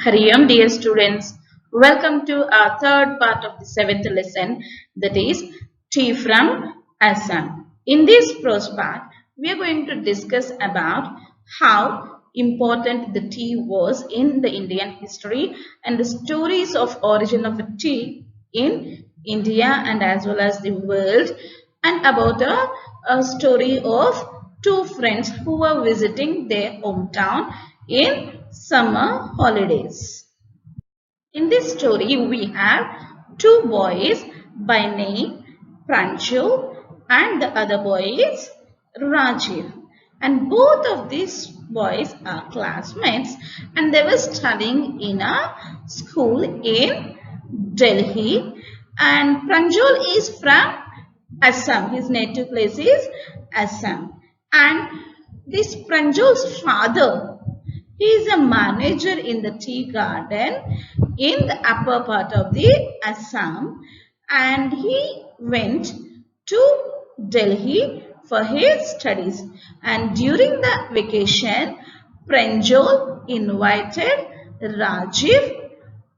Hariam, dear students. Welcome to our third part of the seventh lesson, that is tea from Assam. In this first part, we are going to discuss about how important the tea was in the Indian history and the stories of origin of tea in India and as well as the world, and about a story of two friends who were visiting their hometown in summer holidays. In this story, we have two boys by name Pranjul and the other boy is Rajiv. And both of these boys are classmates and they were studying in a school in Delhi. And Pranjul is from Assam. His native place is Assam. And this Pranjul's father, he is a manager in the tea garden in the upper part of the Assam, and he went to Delhi for his studies. And during the vacation, Pranjul invited Rajiv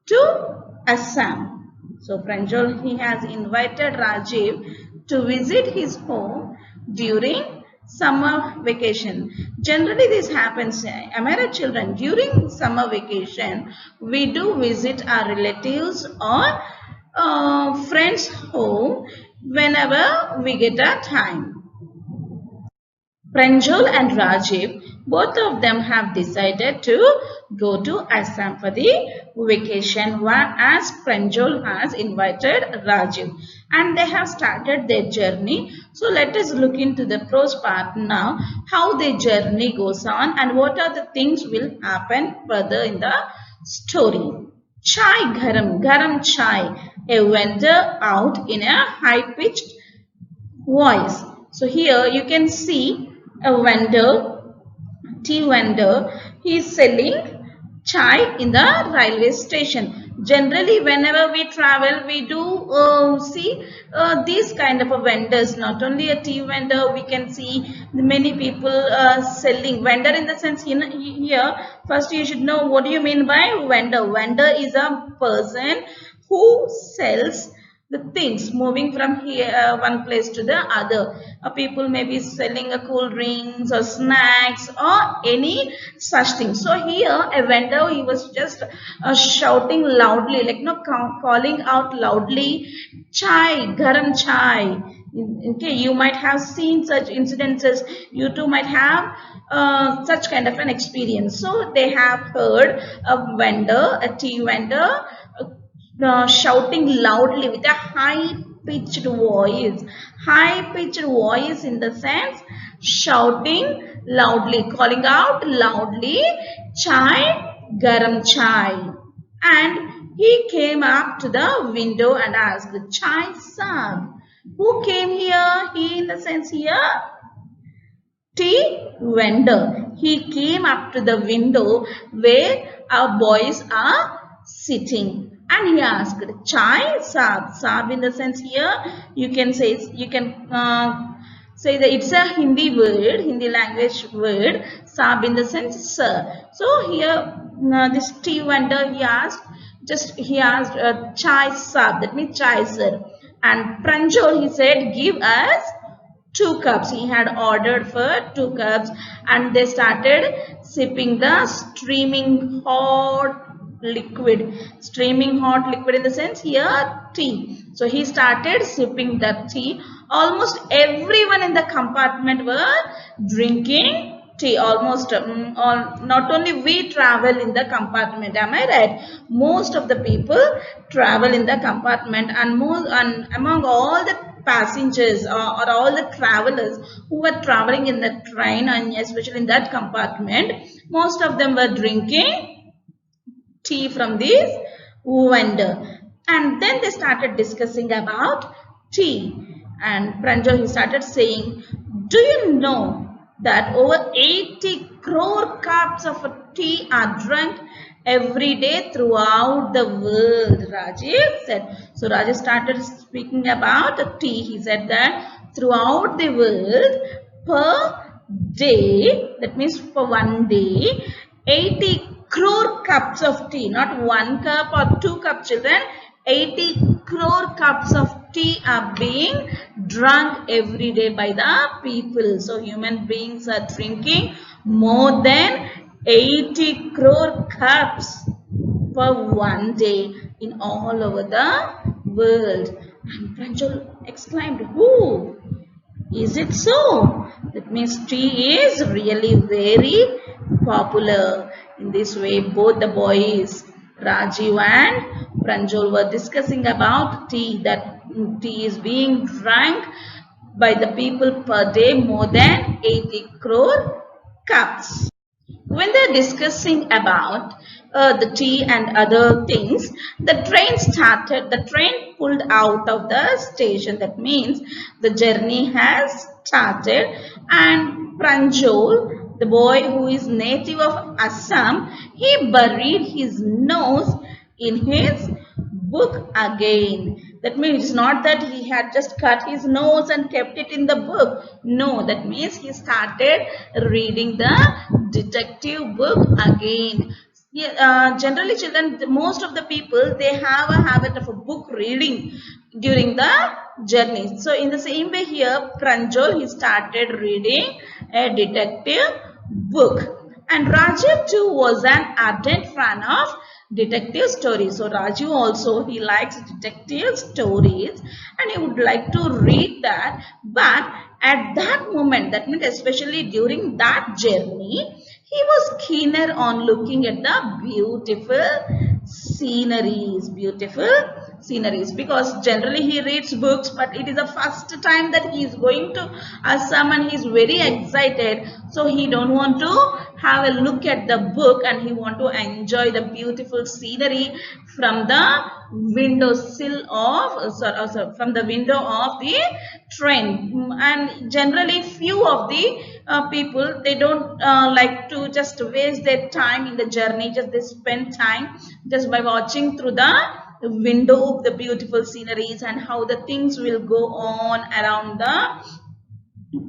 to Assam. So Pranjul, he has invited Rajiv to visit his home during summer vacation. Generally this happens, am I right, children? During summer vacation, we do visit our relatives or friends home whenever we get a time. Pranjul and Rajiv, both of them have decided to go to Assam for the vacation, as Pranjul has invited Rajiv, and they have started their journey. So let us look into the prose part now, how their journey goes on and what are the things will happen further in the story. Chai garam, garam chai, a vendor out in a high-pitched voice. So here you can see a vendor, tea vendor, he is selling chai in the railway station. Generally, whenever we travel, we do see these kind of vendors. Not only a tea vendor, we can see many people selling. Vendor in the sense, here, first you should know what do you mean by vendor. Vendor is a person who sells the things moving from here one place to the other. People may be selling a cool drinks or snacks or any such thing. So here a vendor, he was just shouting loudly, like calling out loudly, chai, garam chai. Okay, you might have seen such incidences. You too might have such kind of an experience. So they have heard a vendor, a tea vendor, shouting loudly with a high-pitched voice. High-pitched voice in the sense shouting loudly, calling out loudly, chai, garam chai. And he came up to the window and asked, chai saab. Who came here? He in the sense here, tea vendor. He came up to the window where our boys are sitting. And he asked, chai saab. Saab in the sense here, you can say that it's a Hindi word, Hindi language word. Saab in the sense sir. So here, this tea vendor, he asked chai saab. That means chai sir. And Pranjul, he said, give us 2 cups. He had ordered for 2 cups, and they started sipping the steaming hot liquid in the sense here tea. So he started sipping the tea. Almost everyone in the compartment were drinking tea. Almost not only we travel in the compartment, am I right? Most of the people travel in the compartment, and among all the passengers or all the travelers who were traveling in the train, and especially in that compartment, most of them were drinking tea from this vendor. And then they started discussing about tea. And Pranjal, he started saying, do you know that over 80 crore cups of tea are drunk every day throughout the world? Rajiv said. So Rajiv started speaking about tea. He said that throughout the world, per day, that means for one day, 80 crore cups of tea, not 1 cup or 2 cup, children. 80 crore cups of tea are being drunk every day by the people. So human beings are drinking more than 80 crore cups for one day in all over the world. And Pranjal exclaimed, "Who? Is it so?" That means tea is really very popular. In this way, both the boys, Rajiv and Pranjal, were discussing about tea, that tea is being drank by the people per day more than 80 crore cups. When they're discussing about the tea and other things, the train pulled out of the station. That means the journey has started, and Pranjol, the boy who is native of Assam, he buried his nose in his book again. That means it's not that he had just cut his nose and kept it in the book. No, that means he started reading the detective book again. Yeah, generally, children, most of the people, they have a habit of a book reading during the journey. So in the same way here, Pranjal, he started reading a detective book. And Rajiv too was an ardent fan of detective stories. So Rajiv also, he likes detective stories and he would like to read that. But at that moment, that means especially during that journey, he was keener on looking at the beautiful sceneries, because generally he reads books, but it is the first time that he is going to Assam and he is very excited. So he don't want to have a look at the book and he want to enjoy the beautiful scenery from the windowsill of from the window of the train. And generally few of the people, they don't like to just waste their time in the journey, just they spend time just by watching through the window of the beautiful sceneries and how the things will go on around the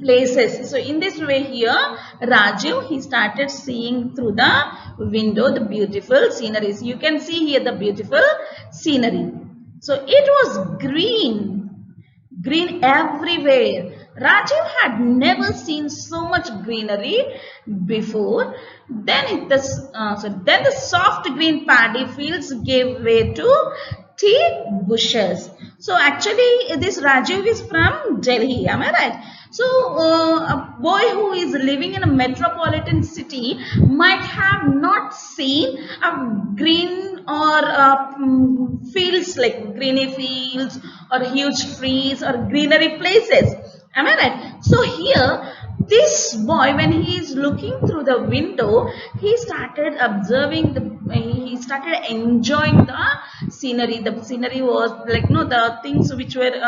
places. So in this way here, Rajiv, he started seeing through the window the beautiful sceneries. You can see here the beautiful scenery. So it was green everywhere. Rajiv had never seen so much greenery before. Then the soft green paddy fields gave way to tea bushes. So actually this Rajiv is from Delhi, am I right? So a boy who is living in a metropolitan city might have not seen a green or fields, like greeny fields or huge trees or greenery places. Am I right? So here, this boy, when he is looking through the window, he started observing he started enjoying the scenery. The scenery was like, no, the things which were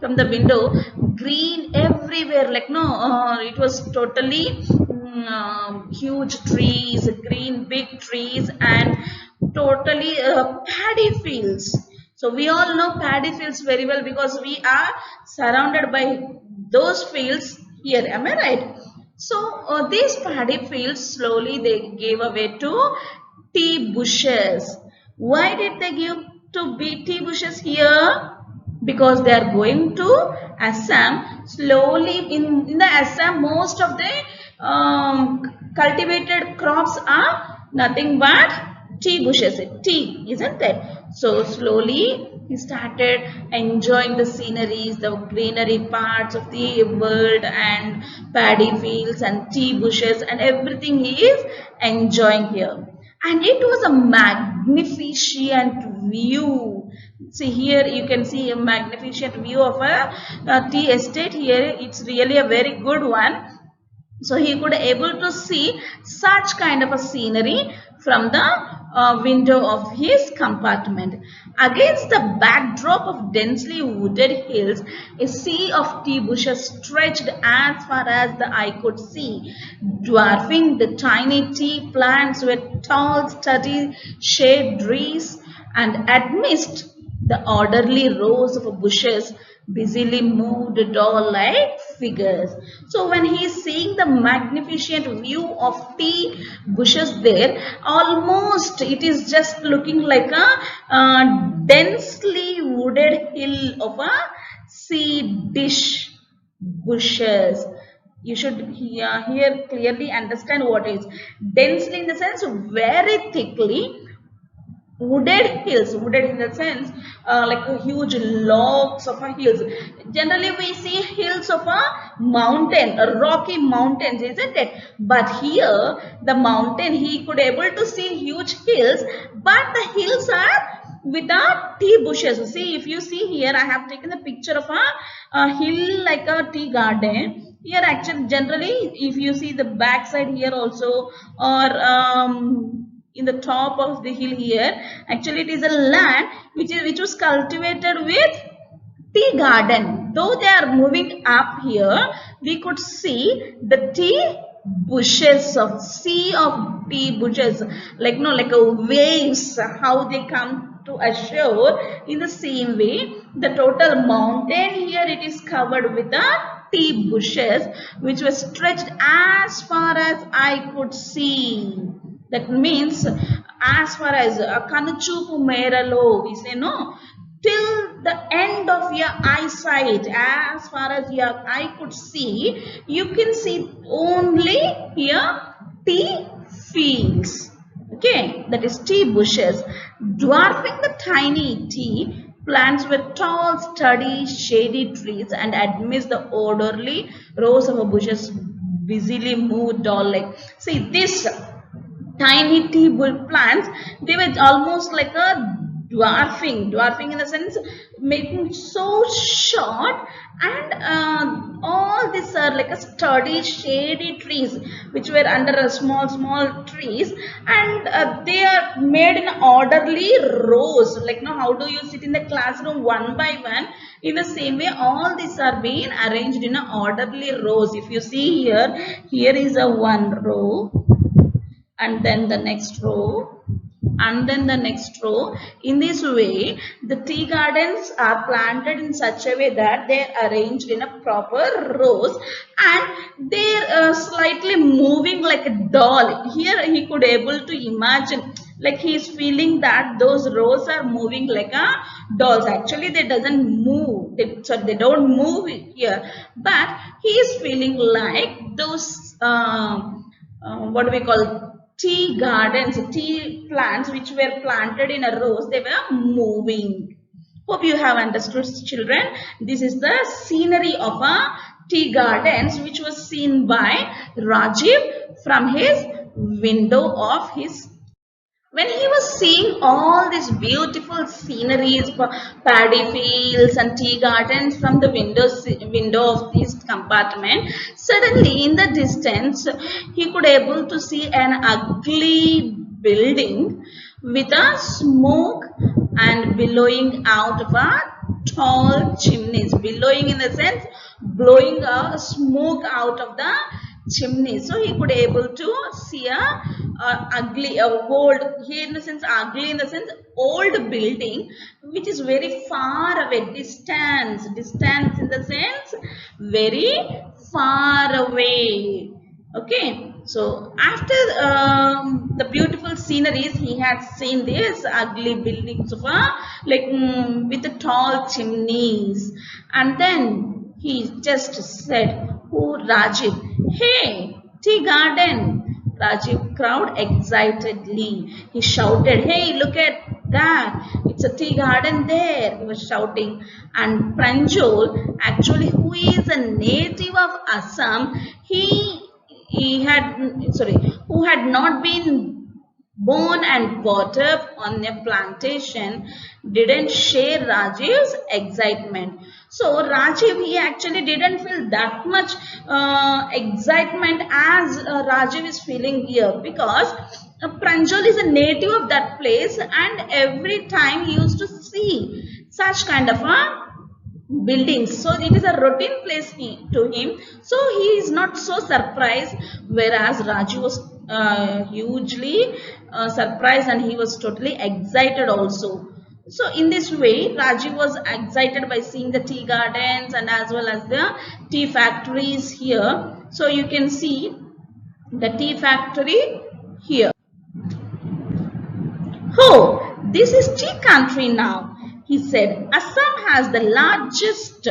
from the window, green everywhere, like, no, it was totally huge trees, green big trees, and totally paddy fields. So we all know paddy fields very well because we are surrounded by those fields here. Am I right? So these paddy fields, slowly they gave away to tea bushes. Why did they give to tea bushes here? Because they are going to Assam. Slowly in the Assam, most of the cultivated crops are nothing but tea bushes, tea, isn't it? So slowly he started enjoying the sceneries, the greenery parts of the world, and paddy fields and tea bushes and everything he is enjoying here. And it was a magnificent view. See here, you can see a magnificent view of a tea estate here. It's really a very good one. So he could able to see such kind of a scenery from the window of his compartment. Against the backdrop of densely wooded hills, a sea of tea bushes stretched as far as the eye could see. Dwarfing the tiny tea plants were tall, sturdy shade trees, and amidst The orderly rows of bushes busily moved doll-like figures. So when he is seeing the magnificent view of tea bushes there, almost it is just looking like a densely wooded hill of a sea dish bushes. You should here clearly understand what is densely, in the sense very thickly wooded hills. Wooded in the sense like a huge logs of a hills. Generally we see hills of a mountain, a rocky mountains, isn't it? But here the mountain, he could able to see huge hills, but the hills are without tea bushes. See, if you see here, I have taken a picture of a hill like a tea garden. Here actually generally if you see the back side here also, or in the top of the hill here, actually it is a land which was cultivated with tea garden. Though they are moving up here, we could see the tea bushes of sea of tea bushes, like like a waves, how they come to a shore. In the same way, the total mountain here, it is covered with the tea bushes which were stretched as far as I could see. That means as far as Kanuchupu Meralo, we say no, till the end of your eyesight, as far as your eye could see, you can see only here tea fields. Okay, that is tea bushes, dwarfing the tiny tea plants with tall, sturdy, shady trees, and amidst the orderly rows of bushes busily moved all like. See this tiny tea plants, they were almost like a dwarfing in the sense making so short, and all these are like a sturdy shady trees which were under a small trees, and they are made in orderly rows, like how do you sit in the classroom one by one, in the same way all these are being arranged in a orderly rows. If you see here is a one row, and then the next row, and then the next row. In this way, the tea gardens are planted in such a way that they are arranged in a proper rows, and they are slightly moving like a doll. Here he could able to imagine, like he is feeling that those rows are moving like a dolls. Actually they doesn't move, they don't move here, but he is feeling like those what do we call, tea gardens, tea plants which were planted in a rows, they were moving. Hope you have understood, children. This is the scenery of a tea gardens which was seen by Rajiv from his window of his. When he was seeing all these beautiful sceneries, paddy fields and tea gardens from the window of this compartment, suddenly in the distance he could able to see an ugly building with a smoke and billowing out of a tall chimneys. Billowing in the sense blowing a smoke out of the chimney. So he could able to see a ugly, a old, here in the sense ugly in the sense old building which is very far away, distance in the sense very far away. Okay, so after the beautiful sceneries, he had seen this ugly buildings of like with the tall chimneys, and then he just said, "Oh, Rajiv, hey, tea garden." Rajiv crowed excitedly. He shouted, "Hey, look at that! It's a tea garden there!" He was shouting. And Pranjol, actually, who is a native of Assam, who had not been born and brought up on a plantation, didn't share Rajiv's excitement. So Rajiv, he actually didn't feel that much excitement as Rajiv is feeling here, because Pranjal is a native of that place, and every time he used to see such kind of a buildings, so it is a routine place to him, so he is not so surprised, whereas Raju was hugely surprised, and he was totally excited also. So in this way, Rajiv was excited by seeing the tea gardens and as well as the tea factories here. So you can see the tea factory here. Oh, this is tea country now, he said. Assam has the largest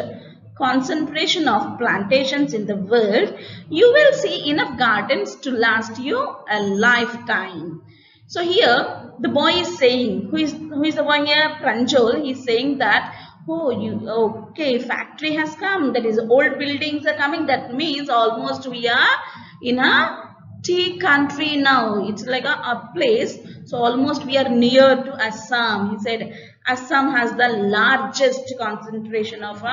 concentration of plantations in the world. You will see enough gardens to last you a lifetime. So here the boy is saying, who is the boy here? Pranjal. He's saying that, oh, okay, factory has come. That is, old buildings are coming. That means almost we are in a tea country now. It's like a place. So almost we are near to Assam. He said Assam has the largest concentration of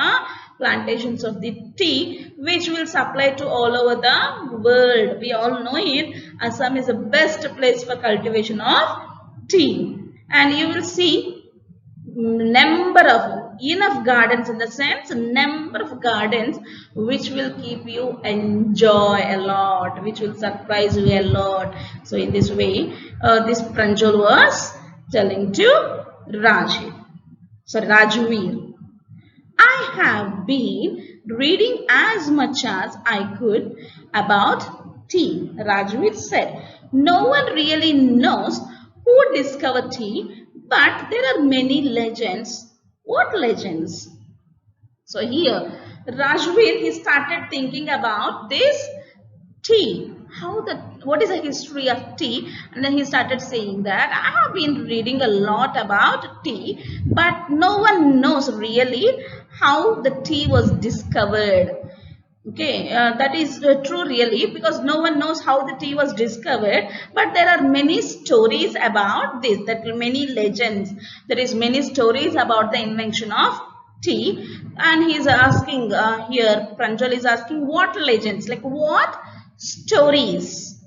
plantations of the tea, which will supply to all over the world. We all know it. Assam is the best place for cultivation of tea. And you will see number of enough gardens, in the sense number of gardens which will keep you enjoy a lot, which will surprise you a lot. So in this way this Pranjal was telling to Rajveer, I have been reading as much as I could about tea. Rajveer said, no one really knows who discovered tea, but there are many legends. What legends? So here, Rajveer, he started thinking about this tea. What is the history of tea? And then he started saying that I have been reading a lot about tea, but no one knows really how the tea was discovered. Okay, that is true really, because no one knows how the tea was discovered, but there are many stories about this, that many legends. There is many stories about the invention of tea, and he is asking here, Pranjal is asking what legends, like what stories.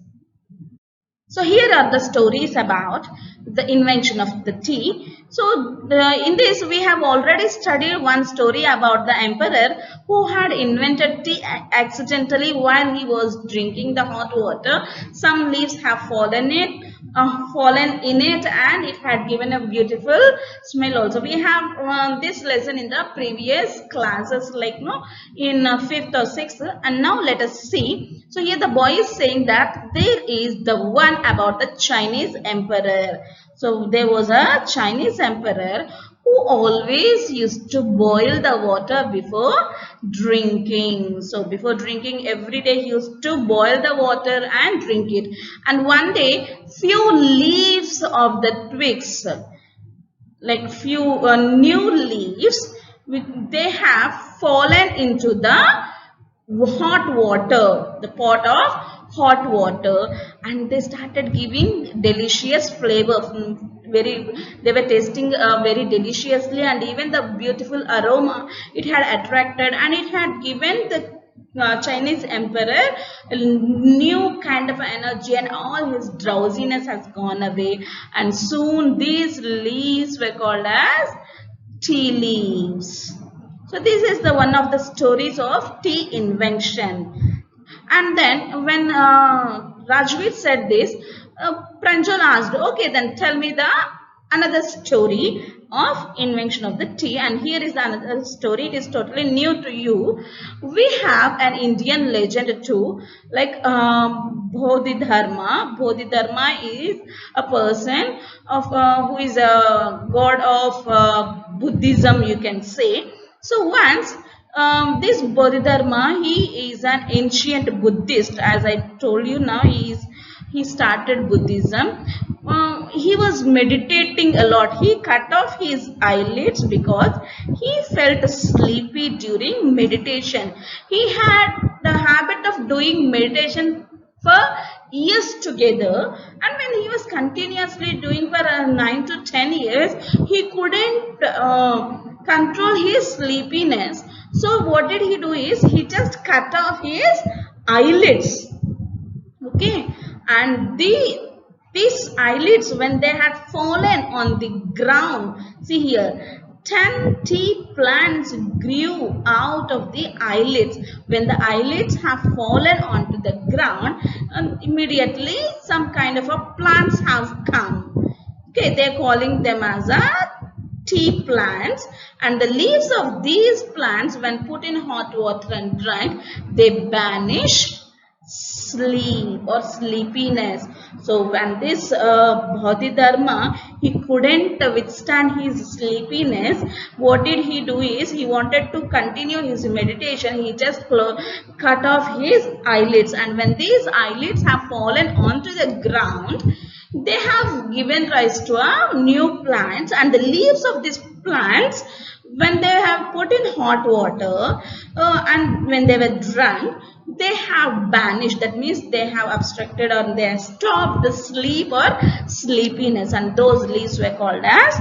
So here are the stories about the invention of the tea. So in this we have already studied one story about the emperor who had invented tea accidentally while he was drinking the hot water. Some leaves have fallen in it, and it had given a beautiful smell also. We have this lesson in the previous classes, like in 5th or 6th, and now let us see. So here the boy is saying that there is the one about the Chinese emperor. So there was a Chinese emperor who always used to boil the water before drinking. So before drinking, every day he used to boil the water and drink it. And one day, few leaves of the twigs, like few new leaves, they have fallen into the hot water, the pot of hot water, and they started giving delicious flavor. They were tasting very deliciously, and even the beautiful aroma it had attracted, and it had given the Chinese emperor a new kind of energy, and all his drowsiness has gone away, and soon these leaves were called as tea leaves. So this is the one of the stories of tea invention. And then when Rajveer said this, Pranjal asked, okay, then tell me another story of invention of the tea. And here is another story. It is totally new to you. We have an Indian legend too, like Bodhidharma. Bodhidharma is a person of who is a god of Buddhism, you can say. So once this Bodhidharma, he is an ancient Buddhist. As I told you, now he started Buddhism. He was meditating a lot. He cut off his eyelids because he felt sleepy during meditation. He had the habit of doing meditation for years together, and when he was continuously doing for 9 to 10 years, he couldn't control his sleepiness. So what did he do is he just cut off his eyelids. Okay, and these eyelids, when they had fallen on the ground, see here, 10 tea plants grew out of the eyelids. When the eyelids have fallen onto the ground, immediately some kind of a plants have come. Okay, they are calling them as a tea plants, and the leaves of these plants, when put in hot water and drank, they banish sleep or sleepiness. So when this Bodhidharma, he couldn't withstand his sleepiness, what did he do is, he wanted to continue his meditation. He just cut off his eyelids, and when these eyelids have fallen onto the ground, they have given rise to a new plants, and the leaves of these plants, when they have put in hot water and when they were drunk, they have banished. That means they have obstructed or they have stopped the sleep or sleepiness, and those leaves were called as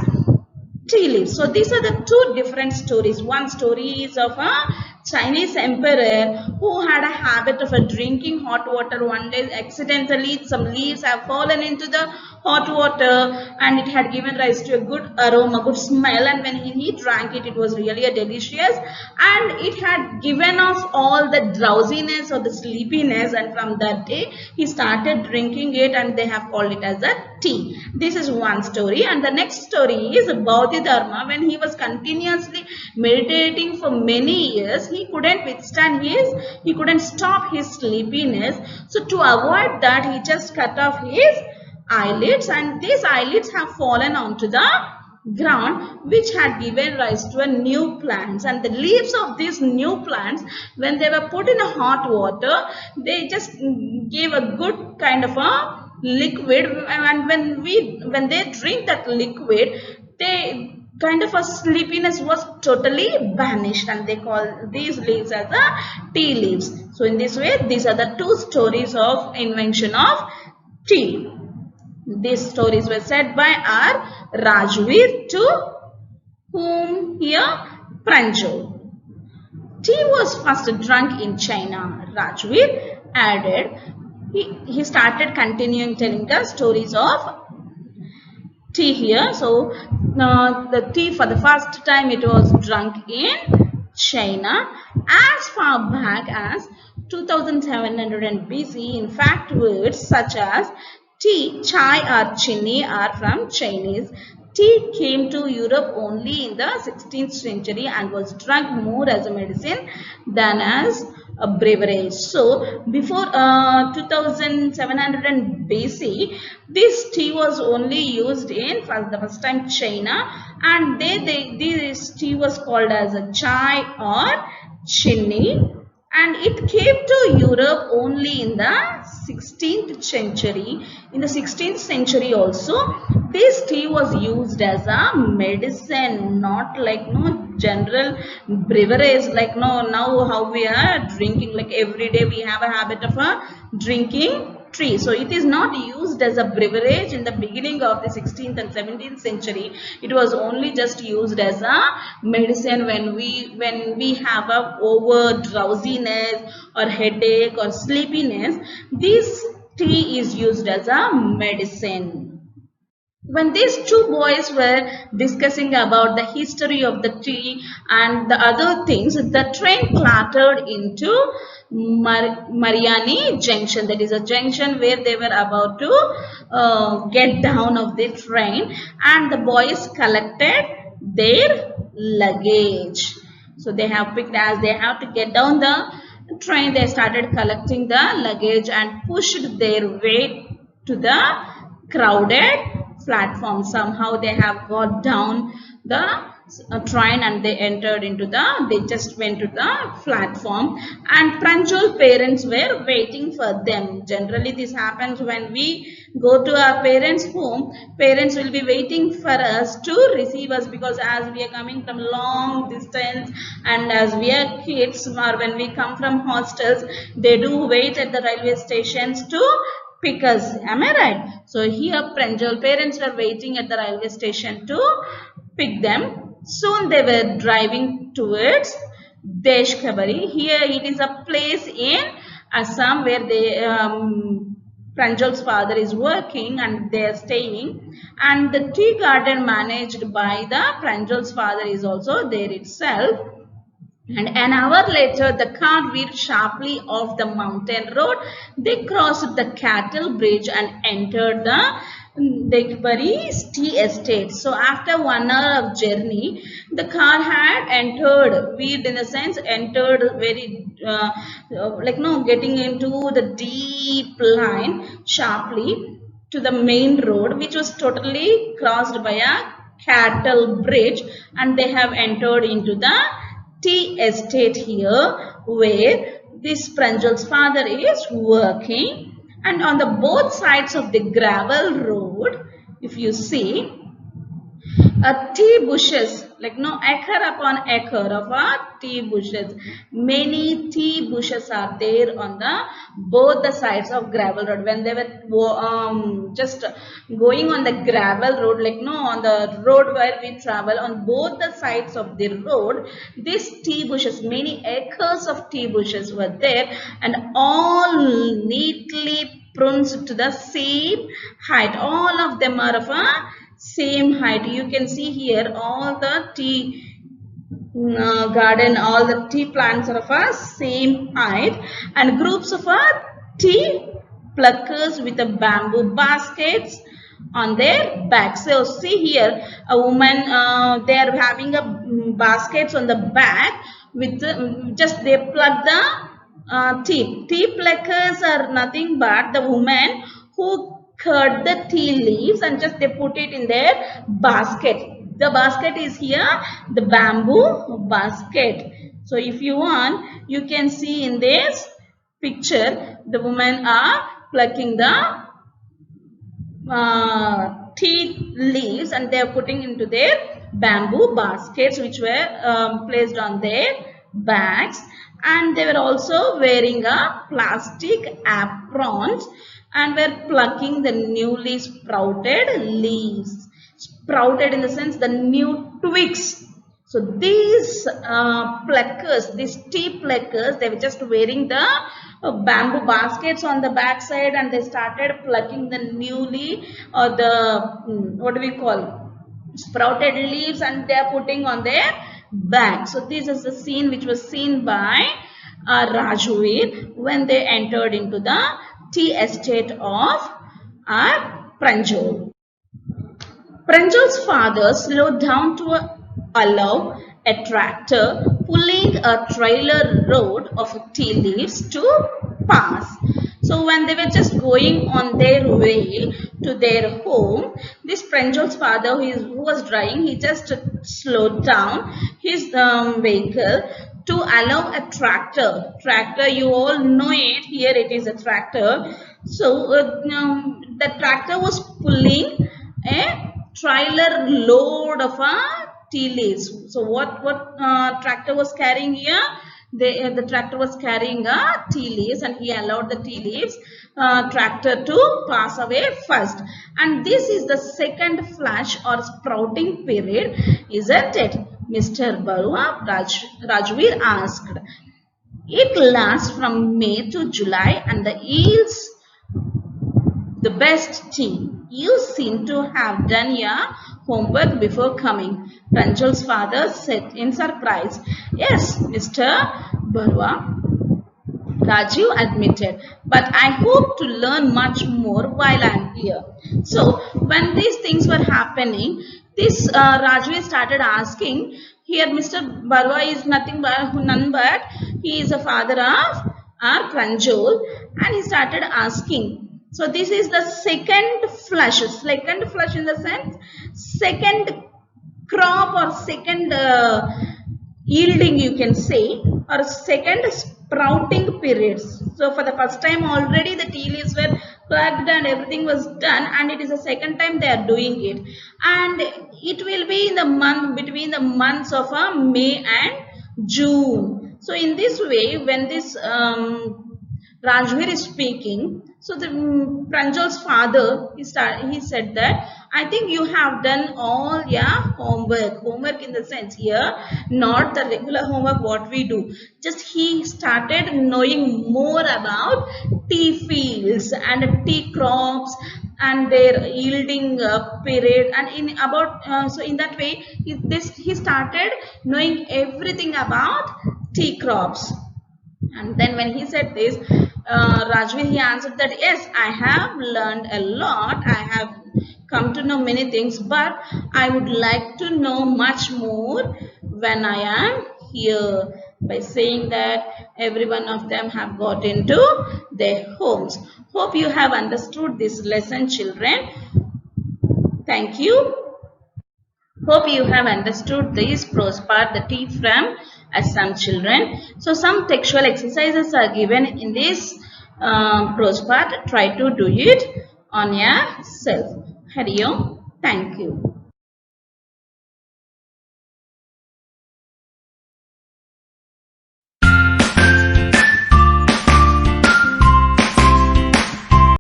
tea leaves. So these are the two different stories. One story is of a Chinese emperor who had a habit of drinking hot water. One day accidentally some leaves have fallen into the hot water and it had given rise to a good aroma, good smell, and when he drank it, it was really a delicious, and it had given off all the drowsiness or the sleepiness, and from that day he started drinking it and they have called it as a tea. This is one story. And the next story is Bodhidharma. When he was continuously meditating for many years, he couldn't stop his sleepiness. So to avoid that, he just cut off his eyelids, and these eyelids have fallen onto the ground, which had given rise to a new plants, and the leaves of these new plants, when they were put in a hot water, they just gave a good kind of a liquid, and when they drink that liquid, they kind of a sleepiness was totally banished, and they call these leaves as a tea leaves. So in this way, these are the two stories of invention of tea. These stories were said by our Rajveer to whom here? Pranjal. Tea was first drunk in China. Rajveer added, he started continuing telling the stories of tea here. So the tea for the first time it was drunk in China as far back as 2700 BC. In fact, words such as tea, chai or chini are from Chinese. Tea came to Europe only in the 16th century and was drunk more as a medicine than as a beverage. So before 2700 BC, this tea was only used in for the first time China, and this tea was called as a chai or chini, and it came to Europe only in the 16th century. In the 16th century also, this tea was used as a medicine, not like general beverage, like now how we are drinking, like every day we have a habit of drinking tea. So it is not used as a beverage in the beginning of the 16th and 17th century. It was only just used as a medicine when we have a over drowsiness or headache or sleepiness. This tea is used as a medicine. When these two boys were discussing about the history of the tea and the other things, the train clattered into Mariani Junction. That is a junction where they were about to get down of the train, and the boys collected their luggage. So they have picked, as they have to get down the train, they started collecting the luggage and pushed their way to the crowded platform. Somehow they have got down the train and they just went to the platform, and Pranjal parents were waiting for them. Generally this happens when we go to our parents' home. Parents will be waiting for us to receive us, because as we are coming from long distance and as we are kids, or when we come from hostels, they do wait at the railway stations to pick us. Am I right? So here Pranjal parents were waiting at the railway station to pick them. Soon they were driving towards Deshkabari. Here it is a place in Assam where Pranjal's father is working and they are staying, and the tea garden managed by the Pranjal's father is also there itself. And an hour later, the car veered sharply off the mountain road. They crossed the cattle bridge and entered the Dekbari's tea estate. So after 1 hour of journey, the car had entered, weird in the sense, entered very, like no, getting into the deep line sharply to the main road, which was totally crossed by a cattle bridge, and they have entered into the tea estate here, where this Pranjal's father is working. And on the both sides of the gravel road, if you see, tea bushes, like no, acre upon acre of tea bushes. Many tea bushes are there on the both the sides of gravel road. When they were just going on the gravel road, like no, on the road where we travel, on both the sides of the road, these tea bushes, many acres of tea bushes were there, and all neatly prunes to the same height. All of them are of a same height. You can see here all the tea garden, all the tea plants are of a same height, and groups of tea pluckers with a bamboo baskets on their back. So see here, a woman, they are having a baskets on the back with just they pluck the tea. Tea pluckers are nothing but the women who cut the tea leaves and just they put it in their basket. The basket is here, the bamboo basket. So if you want, you can see in this picture, the women are plucking the tea leaves and they are putting into their bamboo baskets, which were placed on their backs, and they were also wearing a plastic aprons and were plucking the newly sprouted leaves. Sprouted in the sense the new twigs. So these pluckers, these tea pluckers, they were just wearing the bamboo baskets on the back side, and they started plucking the newly or the what do we call, sprouted leaves, and they are putting on their back. So this is the scene which was seen by Rajveer when they entered into the tea estate of Pranjal. Pranjal's father slowed down to allow a tractor pulling a trailer load of tea leaves to pass. So when they were just going on their way to their home, this Pranjal's father who was driving, he just slowed down his vehicle to allow a tractor. Tractor, you all know it, here it is a tractor. So the tractor was pulling a trailer load of tea leaves. So what tractor was carrying here? The tractor was carrying tea leaves, and he allowed the tea leaves tractor to pass away first. And this is the second flush or sprouting period, isn't it? Mr. Barua Rajveer asked. It lasts from May to July and the yields the best tea. You seem to have done your homework before coming, Pranjal's father said in surprise. Yes, Mr. Barua, Rajiv admitted, but I hope to learn much more while I am here. So when these things were happening, this Rajveer started asking, here Mr. Barua is none but he is a father of our Pranjal, and he started asking. So this is the second flush in the sense, second crop or second yielding, you can say, or second sprouting periods. So for the first time already the tea leaves were plucked and everything was done, and it is the second time they are doing it, and it will be in the month between the months of May and June. So in this way, when this Rajveer is speaking, so the Pranjal's father, he said that, I think you have done all your homework. Homework in the sense here, not the regular homework what we do. Just he started knowing more about tea fields and tea crops and their yielding period, and in about so in that way he started knowing everything about tea crops. And then when he said this, Rajveer, he answered that, yes, I have learned a lot. I have come to know many things, but I would like to know much more when I am here. By saying that every one of them have got into their homes. Hope you have understood this lesson, children. Thank you. Hope you have understood this prose part, the T from Assam, children. So some textual exercises are given in this prose part. Try to do it on yourself. Hari Om. Thank you.